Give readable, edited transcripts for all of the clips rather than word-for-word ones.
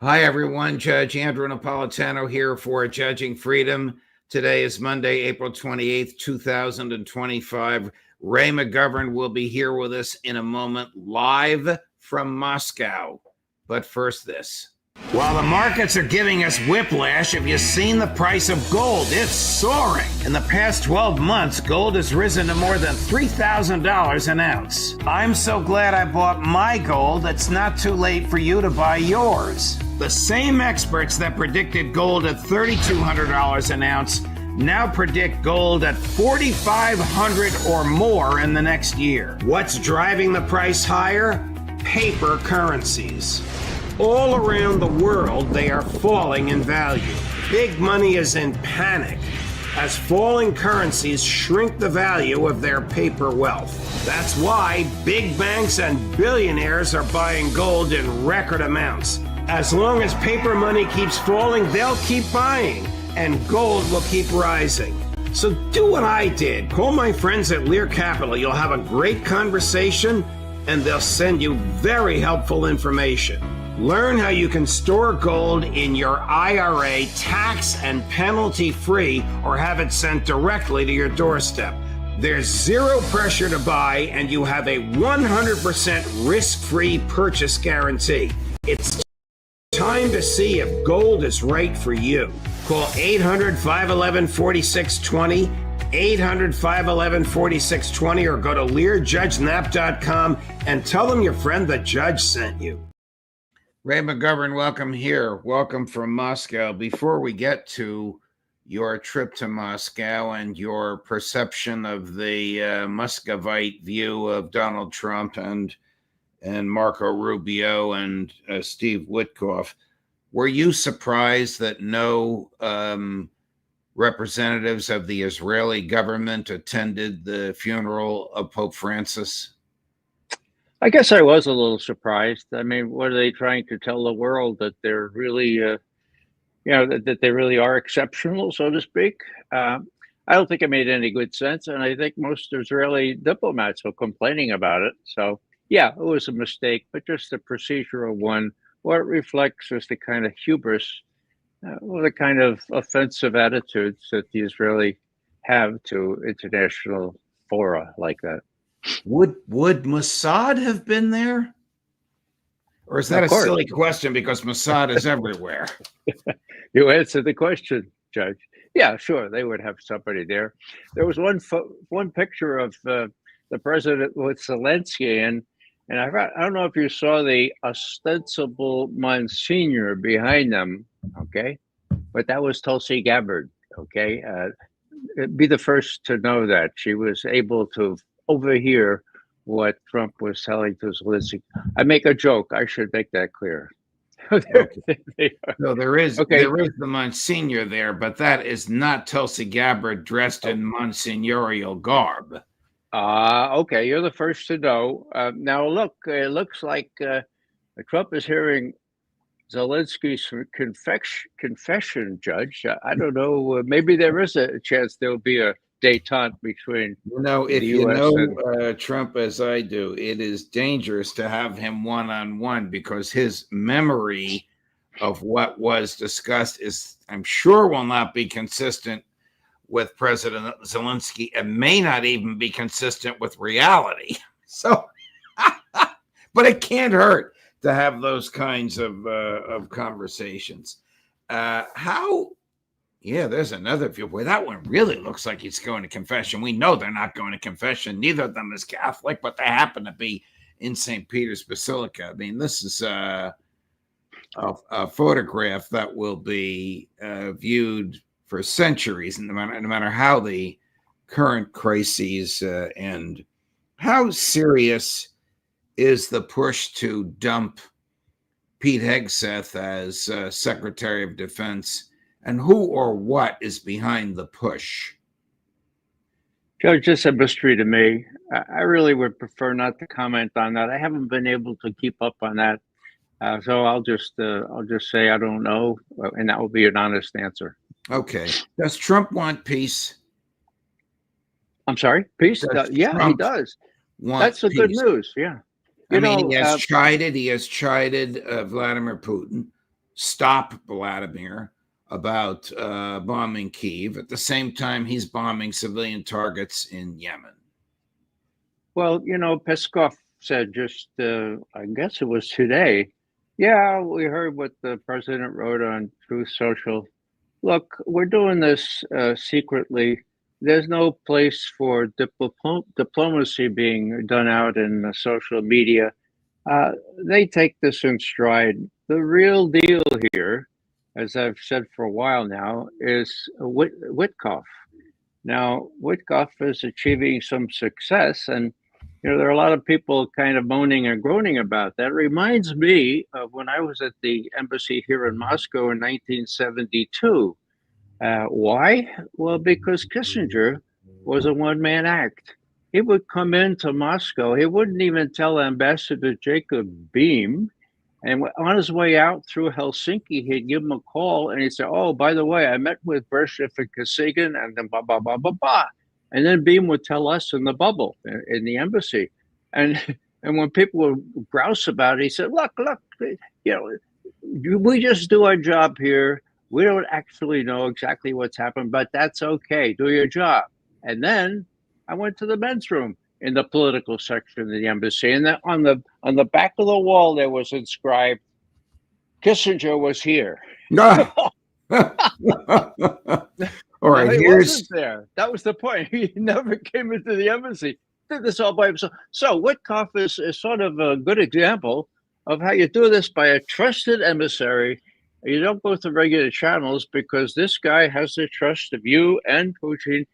Hi, everyone. Judge Andrew Napolitano here for Judging Freedom. Today is Monday, April 28th, 2025. Ray McGovern will be here with us in a moment, live from Moscow. But first, this. While the markets are giving us whiplash, have you seen the price of gold? It's soaring. In the past 12 months, gold has risen to more than $3,000 an ounce. I'm so glad I bought my gold. It's not too late for you to buy yours. The same experts that predicted gold at $3,200 an ounce now predict gold at $4,500 or more in the next year. What's driving the price higher? Paper currencies. All around the world, they are falling in value. Big money is in panic as falling currencies shrink the value of their paper wealth. That's why big banks and billionaires are buying gold in record amounts. As long as paper money keeps falling, they'll keep buying, and gold will keep rising. So do what I did. Call my friends at Lear Capital. You'll have a great conversation, and they'll send you very helpful information. Learn how you can store gold in your IRA tax and penalty free, or have it sent directly to your doorstep. There's zero pressure to buy, and you have a 100% risk-free purchase guarantee. It's time to see if gold is right for you. Call 800-511-4620, 800-511-4620, or go to LearJudgeNap.com and tell them your friend the judge sent you. Ray McGovern, welcome here. Welcome from Moscow. Before we get to your trip to Moscow and your perception of the Muscovite view of Donald Trump and Marco Rubio and Steve Witkoff, were you surprised that no representatives of the Israeli government attended the funeral of Pope Francis? I guess I was a little surprised. I mean, what are they trying to tell the world, that they're really, that they really are exceptional, so to speak? I don't think it made any good sense, and I think most Israeli diplomats were complaining about it. So, yeah, it was a mistake, but just a procedural one. What it reflects is the kind of hubris, or the kind of offensive attitudes that the Israeli have to international fora like that. Would Mossad have been there? Or is that a silly question because Mossad is everywhere? You answered the question, Judge. Yeah, sure, they would have somebody there. There was one picture of the president with Zelensky, and I don't know if you saw the ostensible Monsignor behind them, okay? But that was Tulsi Gabbard, okay? Be the first to know that. She was able to overhear what Trump was telling to Zelensky. I make a joke. I should make that clear. No, there is the Monsignor there, but that is not Tulsi Gabbard dressed in Monsignorial garb. Okay, you're the first to know. Now, look, it looks like Trump is hearing Zelensky's confession, Judge. I don't know. Maybe there is a chance there'll be a détente between if you know Trump as I do, it is dangerous to have him one-on-one, because his memory of what was discussed is, I'm sure, will not be consistent with President Zelensky, and may not even be consistent with reality. So, but it can't hurt to have those kinds of conversations. Yeah, there's another view. Boy, that one really looks like he's going to confession. We know they're not going to confession. Neither of them is Catholic, but they happen to be in St. Peter's Basilica. I mean, this is a photograph that will be viewed for centuries, no matter how the current crises end. How serious is the push to dump Pete Hegseth as Secretary of Defense? And who or what is behind the push? Judge, it's a mystery to me. I really would prefer not to comment on that. I haven't been able to keep up on that, so I'll just say I don't know, and that will be an honest answer. Okay. Does Trump want peace? I'm sorry, peace? Yeah, Trump he does. That's the good news. Yeah. He has chided Vladimir Putin. stop Vladimir about bombing Kyiv. At the same time, he's bombing civilian targets in Yemen. Well, Peskov said just, I guess it was today, yeah, we heard what the president wrote on Truth Social. Look, we're doing this secretly. There's no place for diplomacy being done out in social media. They take this in stride. The real deal here, as I've said for a while now, is Witkoff. Now, Witkoff is achieving some success, and there are a lot of people kind of moaning and groaning about that. It reminds me of when I was at the embassy here in Moscow in 1972. Why? Well, because Kissinger was a one-man act. He would come into Moscow. He wouldn't even tell Ambassador Jacob Beam. And on his way out through Helsinki, he'd give him a call and he'd say, oh, by the way, I met with Bershiev and Kosygin and then blah, blah, blah, blah, blah. And then Beam would tell us in the bubble in the embassy. And when people would grouse about it, he said, look, we just do our job here. We don't actually know exactly what's happened, but that's okay. Do your job. And then I went to the men's room in the political section of the embassy, and on the back of the wall there was inscribed, "Kissinger was here." No. All right, he wasn't there. That was the point. He never came into the embassy. Did this all by himself. So Witkoff is sort of a good example of how you do this by a trusted emissary. You don't go through regular channels because this guy has the trust of you and Putin.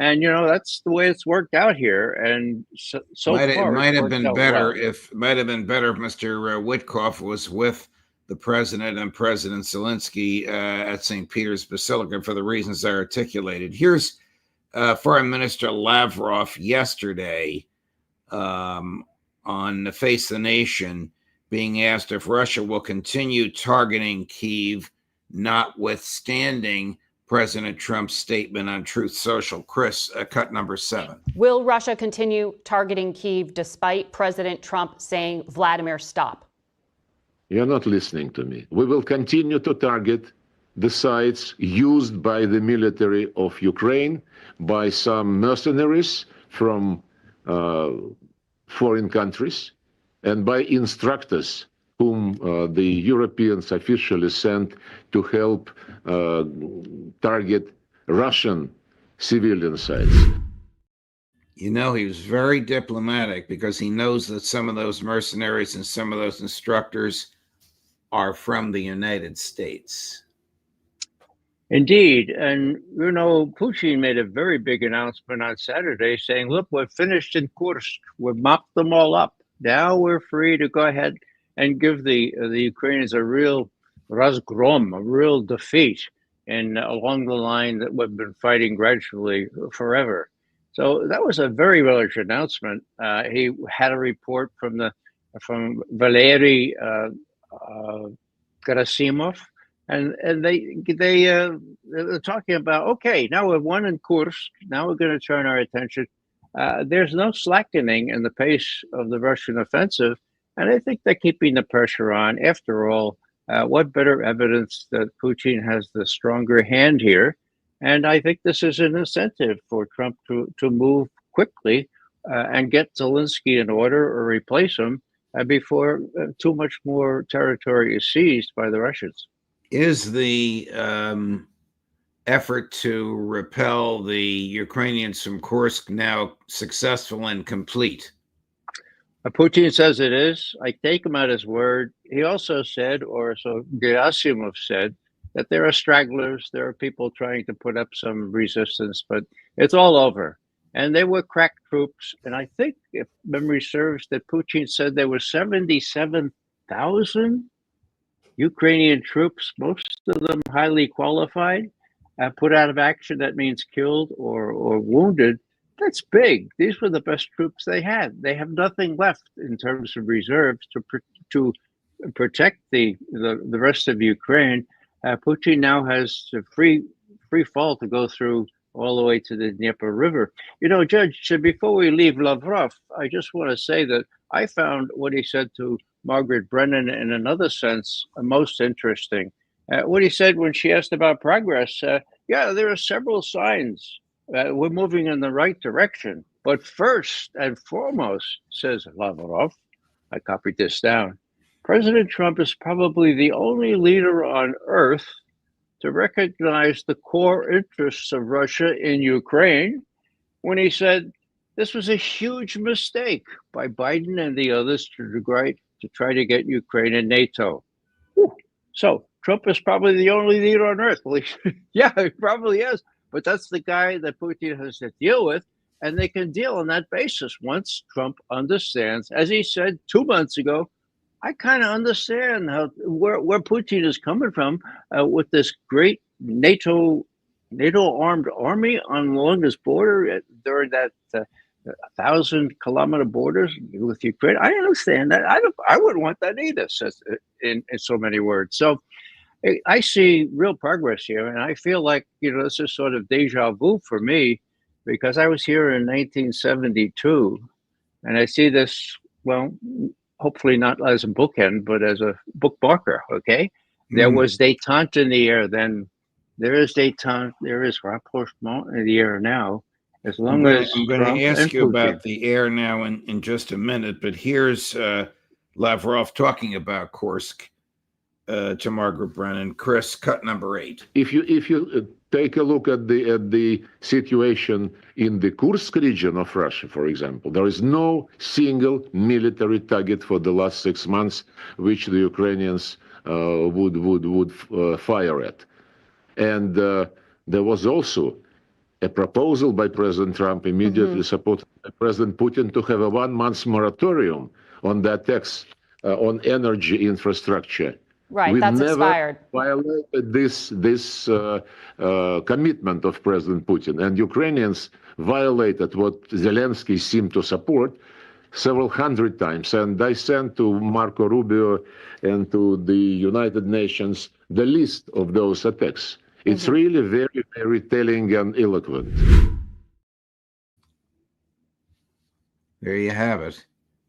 And, that's the way it's worked out here. And so far, it might have been better if Mr. Witkoff was with the president and President Zelensky at St. Peter's Basilica for the reasons I articulated. Here's Foreign Minister Lavrov yesterday on the Face the Nation being asked if Russia will continue targeting Kyiv, notwithstanding President Trump's statement on Truth Social. Chris, cut number 7. Will Russia continue targeting Kyiv despite President Trump saying, Vladimir, stop? You're not listening to me. We will continue to target the sites used by the military of Ukraine, by some mercenaries from foreign countries, and by instructors whom the Europeans officially sent to help target Russian civilian sites. He was very diplomatic because he knows that some of those mercenaries and some of those instructors are from the United States. Indeed. And, Putin made a very big announcement on Saturday saying, look, we're finished in Kursk. We've mopped them all up. Now we're free to go ahead and give the Ukrainians a real razgrom, a real defeat, and along the line that we've been fighting gradually forever. So that was a very large announcement. He had a report from Valery Gerasimov, and they're talking about, okay, now we've won in Kursk. Now we're going to turn our attention. There's no slackening in the pace of the Russian offensive. And I think they're keeping the pressure on. After all, what better evidence that Putin has the stronger hand here? And I think this is an incentive for Trump to move quickly and get Zelensky in order or replace him before too much more territory is seized by the Russians. Is the effort to repel the Ukrainians from Kursk now successful and complete? Putin says it is. I take him at his word. He also said, or so Gerasimov said, that there are stragglers. There are people trying to put up some resistance, but it's all over. And they were crack troops. And I think, if memory serves, that Putin said there were 77,000 Ukrainian troops, most of them highly qualified, put out of action. That means killed or wounded. That's big. These were the best troops they had. They have nothing left in terms of reserves to protect the rest of Ukraine. Putin now has a free fall to go through all the way to the Dnieper River. Judge, before we leave Lavrov, I just want to say that I found what he said to Margaret Brennan in another sense most interesting. What he said when she asked about progress, yeah, there are several signs. We're moving in the right direction. But first and foremost, says Lavrov, I copied this down, President Trump is probably the only leader on earth to recognize the core interests of Russia in Ukraine when he said this was a huge mistake by Biden and the others to try to get Ukraine in NATO. Whew. So Trump is probably the only leader on earth. Well, yeah, he probably is. But that's the guy that Putin has to deal with. And they can deal on that basis once Trump understands, as he said 2 months ago, I kind of understand where Putin is coming from with this great NATO armed army along his border during that 1,000-kilometer borders with Ukraine. I understand that. I wouldn't want that either, says in so many words. So I see real progress here, and I feel like this is sort of deja vu for me, because I was here in 1972, and I see this, well, hopefully not as a bookend, but as a bookmarker, okay? There was détente in the air then. There is détente, there is rapprochement in the air now. As long as I'm going to ask you about the air now in just a minute, but here's Lavrov talking about Kursk to Margaret Brennan. Chris, cut number 8. If you take a look at the situation in the Kursk region of Russia, for example, there is no single military target for the last 6 months which the Ukrainians would fire at. And there was also a proposal by President Trump, immediately supported by President Putin, to have a 1-month moratorium on the attacks on energy infrastructure. Right, we that's never expired. violated this commitment of President Putin, and Ukrainians violated what Zelensky seemed to support several hundred times. And I sent to Marco Rubio and to the United Nations the list of those attacks. It's really very, very telling and eloquent. There you have it.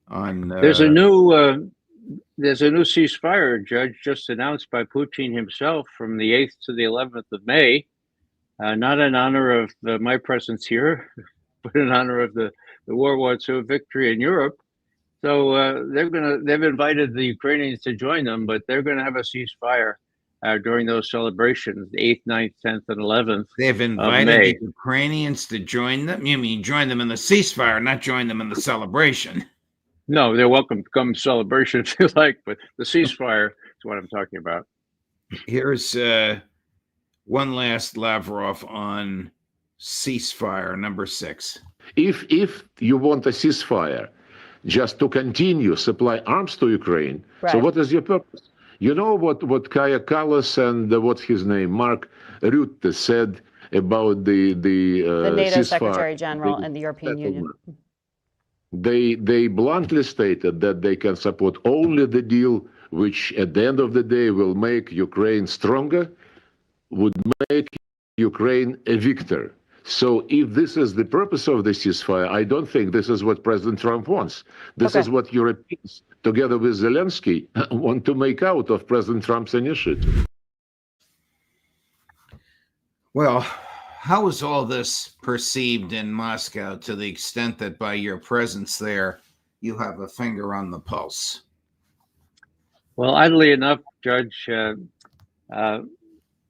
There's a new ceasefire, Judge, just announced by Putin himself from the 8th to the 11th of May, not in honor of my presence here, but in honor of the World War II victory in Europe. So they've invited the Ukrainians to join them, but they're going to have a ceasefire during those celebrations, the 8th, 9th, 10th, and 11th. They've invited the Ukrainians to join them? You mean join them in the ceasefire, not join them in the celebration? No, they're welcome to come celebration if you like, but the ceasefire is what I'm talking about. Here's one last Lavrov on ceasefire, number 6. If you want a ceasefire just to continue supply arms to Ukraine, so what is your purpose? You know what Kaja Kallas and what's his name, Mark Rutte, said about the NATO ceasefire, Secretary General and the European Union. They bluntly stated that they can support only the deal which at the end of the day will make Ukraine stronger, would make Ukraine a victor. So if this is the purpose of the ceasefire, I don't think this is what President Trump wants. This is what Europeans, together with Zelensky, want to make out of President Trump's initiative. Well, how is all this perceived in Moscow to the extent that by your presence there, you have a finger on the pulse? Well, oddly enough, Judge,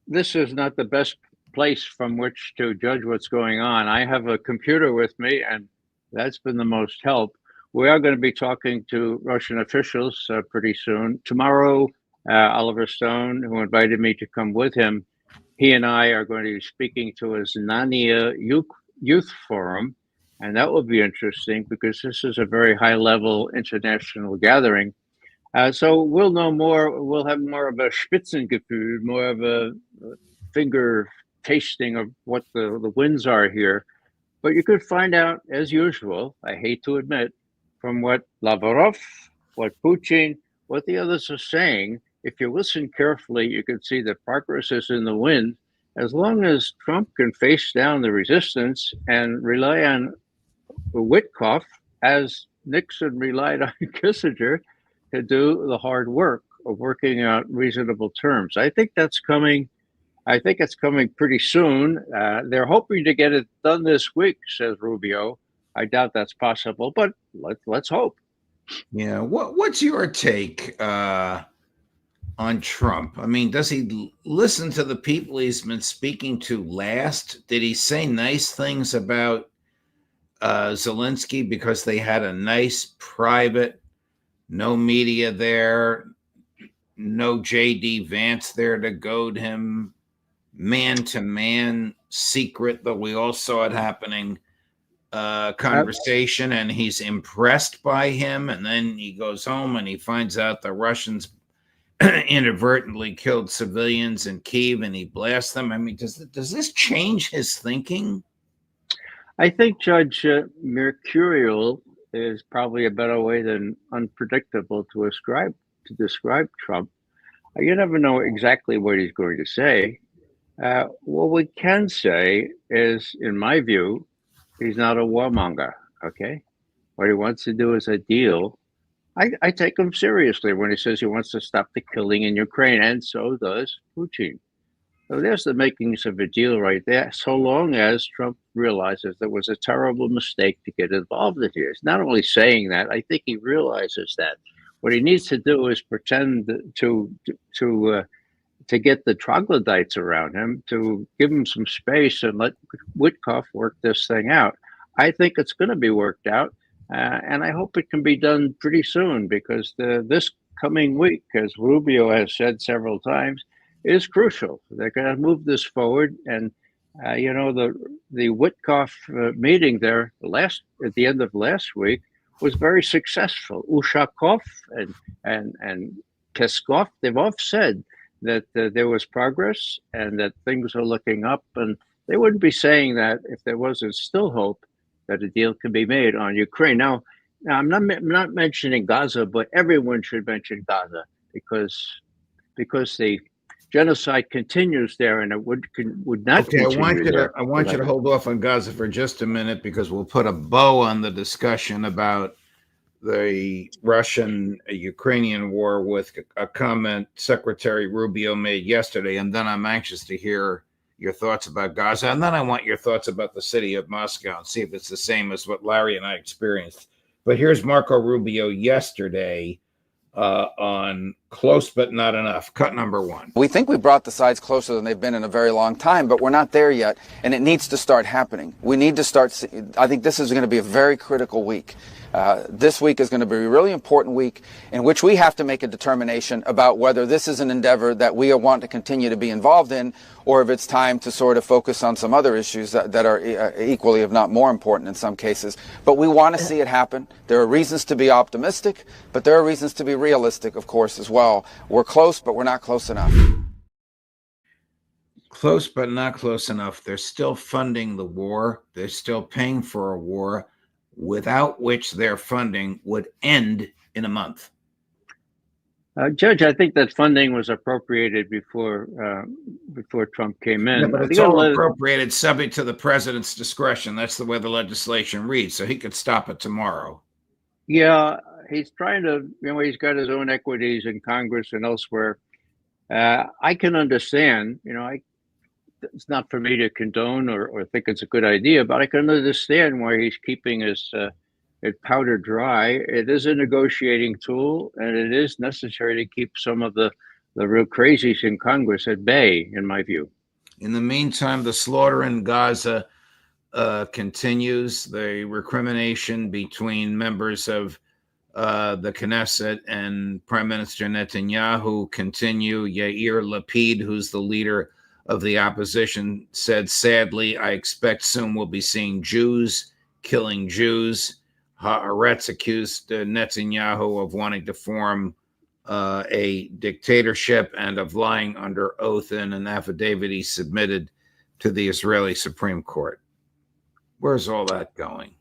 this is not the best place from which to judge what's going on. I have a computer with me, and that's been the most help. We are going to be talking to Russian officials pretty soon. Tomorrow, Oliver Stone, who invited me to come with him, he and I are going to be speaking to his Znania Youth Forum, and that will be interesting because this is a very high-level international gathering. So we'll know more. We'll have more of a Spitzengefühl, more of a finger tasting of what the winds are here. But you could find out, as usual, I hate to admit, from what Lavrov, what Putin, what the others are saying. If you listen carefully, you can see that progress is in the wind. As long as Trump can face down the resistance and rely on Witkoff, as Nixon relied on Kissinger, to do the hard work of working out reasonable terms. I think that's coming. I think it's coming pretty soon. They're hoping to get it done this week, says Rubio. I doubt that's possible, but let's hope. Yeah. What's your take on Trump? I mean, does he listen to the people he's been speaking to last? Did he say nice things about Zelensky because they had a nice private, no media there, no J.D. Vance there to goad him, man-to-man secret, though we all saw it happening, conversation, and he's impressed by him, and then he goes home and he finds out the Russians inadvertently killed civilians in Kyiv and he blasts them. I mean, does this change his thinking? I think Judge mercurial is probably a better way than unpredictable to describe Trump. You never know exactly what he's going to say. What we can say is, in my view, he's not a warmonger, okay? What he wants to do is a deal. I take him seriously when he says he wants to stop the killing in Ukraine, and so does Putin. So there's the makings of a deal right there, so long as Trump realizes there was a terrible mistake to get involved in here. He's not only saying that, I think he realizes that. What he needs to do is pretend to get the troglodytes around him, to give him some space and let Witkoff work this thing out. I think it's going to be worked out, and I hope it can be done pretty soon, because this coming week, as Rubio has said several times, is crucial. They're going to move this forward, and the Witkoff meeting there at the end of last week was very successful. Ushakov and Peskov, they've all said that there was progress and that things are looking up, and they wouldn't be saying that if there wasn't still hope that a deal can be made on Ukraine. Now I'm not mentioning Gaza, but everyone should mention Gaza because the genocide continues there, and it would not. Okay, I want you to hold off on Gaza for just a minute, because we'll put a bow on the discussion about the Russian-Ukrainian war with a comment Secretary Rubio made yesterday, and then I'm anxious to hear your thoughts about Gaza, and then I want your thoughts about the city of Moscow and see if it's the same as what Larry and I experienced. But here's Marco Rubio yesterday on close but not enough. Cut number one. We think we brought the sides closer than they've been in a very long time, but we're not there yet, and it needs to start happening. We need to start. I think this is going to be a very critical week. This week is going to be a really important week in which we have to make a determination about whether this is an endeavor that we want to continue to be involved in, or if it's time to sort of focus on some other issues that are equally, if not more important in some cases. But we want to see it happen. There are reasons to be optimistic, but there are reasons to be realistic, of course, as well. We're close, but we're not close enough. Close, but not close enough. They're still funding the war. They're still paying for a war without which their funding would end in a month. Judge, I think that funding was appropriated before Trump came in. Yeah, but it's all appropriated subject to the president's discretion. That's the way the legislation reads. So he could stop it tomorrow. Yeah, he's trying to, he's got his own equities in Congress and elsewhere. I can understand, it's not for me to condone or think it's a good idea, but I can understand why he's keeping his powder dry. It is a negotiating tool, and it is necessary to keep some of the real crazies in Congress at bay, in my view. In the meantime, the slaughter in Gaza continues. The recrimination between members of the Knesset and Prime Minister Netanyahu continue. Yair Lapid, who's the leader of the opposition, said, sadly, I expect soon we'll be seeing Jews killing Jews. Haaretz accused Netanyahu of wanting to form a dictatorship and of lying under oath in an affidavit he submitted to the Israeli Supreme Court. Where's all that going?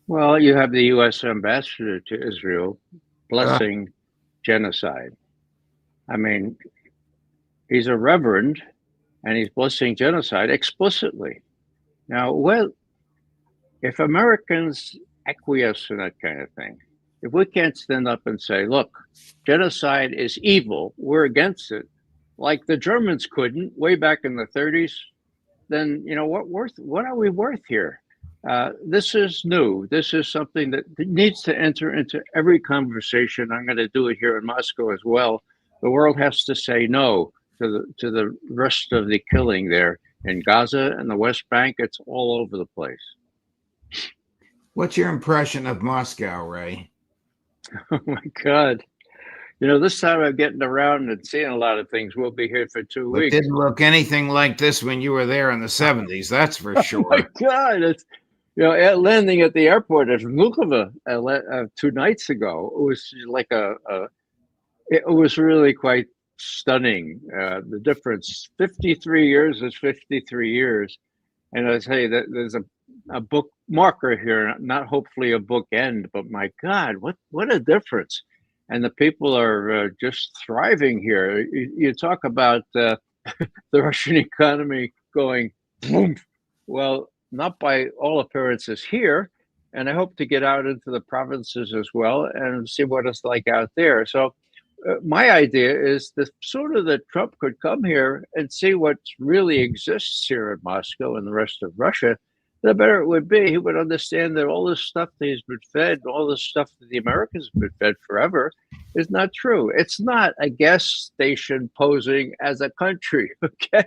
Well, you have the U.S. ambassador to Israel blessing genocide. I mean, he's a reverend, and he's blessing genocide explicitly. Now, well, if Americans acquiesce in that kind of thing, if we can't stand up and say, look, genocide is evil, we're against it, like the Germans couldn't way back in the 30s, then what are we worth here? This is new. This is something that needs to enter into every conversation. I'm going to do it here in Moscow as well. The world has to say no to the rest of the killing there in Gaza and the West Bank. It's all over the place. What's your impression of Moscow, Ray? Oh my God. This time I'm getting around and seeing a lot of things. We'll be here for 2 weeks. It didn't look anything like this when you were there in the 70s, that's for sure. Oh my God. It's, landing at the airport at Vnukovo 2 nights ago, it was like it was really quite stunning. The difference, 53 years is 53 years. And I say that there's a bookmarker here, not hopefully a bookend, but my God, what a difference. And the people are just thriving here. You talk about the Russian economy going boom. Well, not by all appearances here. And I hope to get out into the provinces as well and see what it's like out there. So my idea is that Trump could come here and see what really exists here in Moscow and the rest of Russia. The better it would be. He would understand that all this stuff that he's been fed, all this stuff that the Americans have been fed forever, is not true. It's not a gas station posing as a country, okay?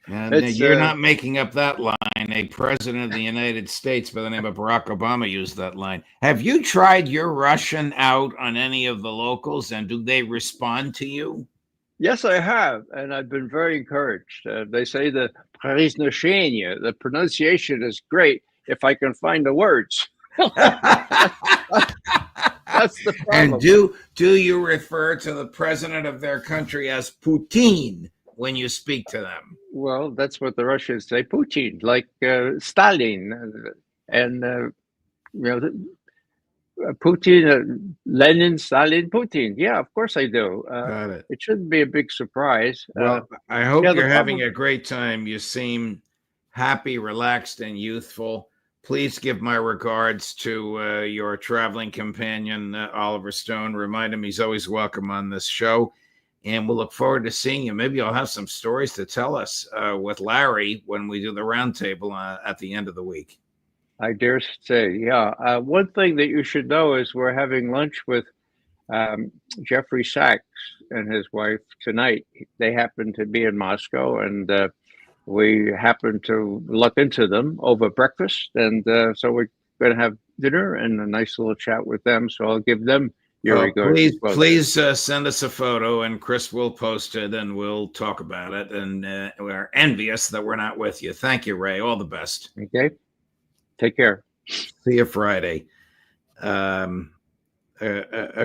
You're not making up that line. A president of the United States by the name of Barack Obama used that line. Have you tried your Russian out on any of the locals, and do they respond to you? Yes, I have, and I've been very encouraged. They say the pronunciation is great if I can find the words. That's the problem. And do you refer to the president of their country as Putin when you speak to them? Well, that's what the Russians say, Putin, like Stalin, and Putin, Lenin, Stalin, Putin. Yeah, of course I do. Got it. It shouldn't be a big surprise. Well, I hope you're having a great time. You seem happy, relaxed, and youthful. Please give my regards to your traveling companion, Oliver Stone. Remind him he's always welcome on this show. And we'll look forward to seeing you. Maybe you'll have some stories to tell us with Larry when we do the roundtable at the end of the week. I dare say, yeah. One thing that you should know is we're having lunch with Jeffrey Sachs and his wife tonight. They happen to be in Moscow, and we happen to look into them over breakfast. And so we're going to have dinner and a nice little chat with them. So I'll give them your regards. Please send us a photo, and Chris will post it, and we'll talk about it. And we're envious that we're not with you. Thank you, Ray. All the best. Okay. Take care. See you Friday. A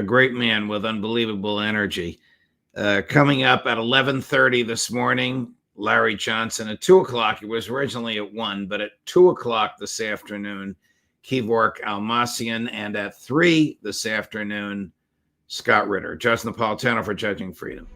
great man with unbelievable energy. Coming up at 11:30 this morning, Larry Johnson. At 2 o'clock, it was originally at 1, but at 2 o'clock this afternoon, Kevork Almassian, and at 3 this afternoon, Scott Ritter. Judge Napolitano for Judging Freedom.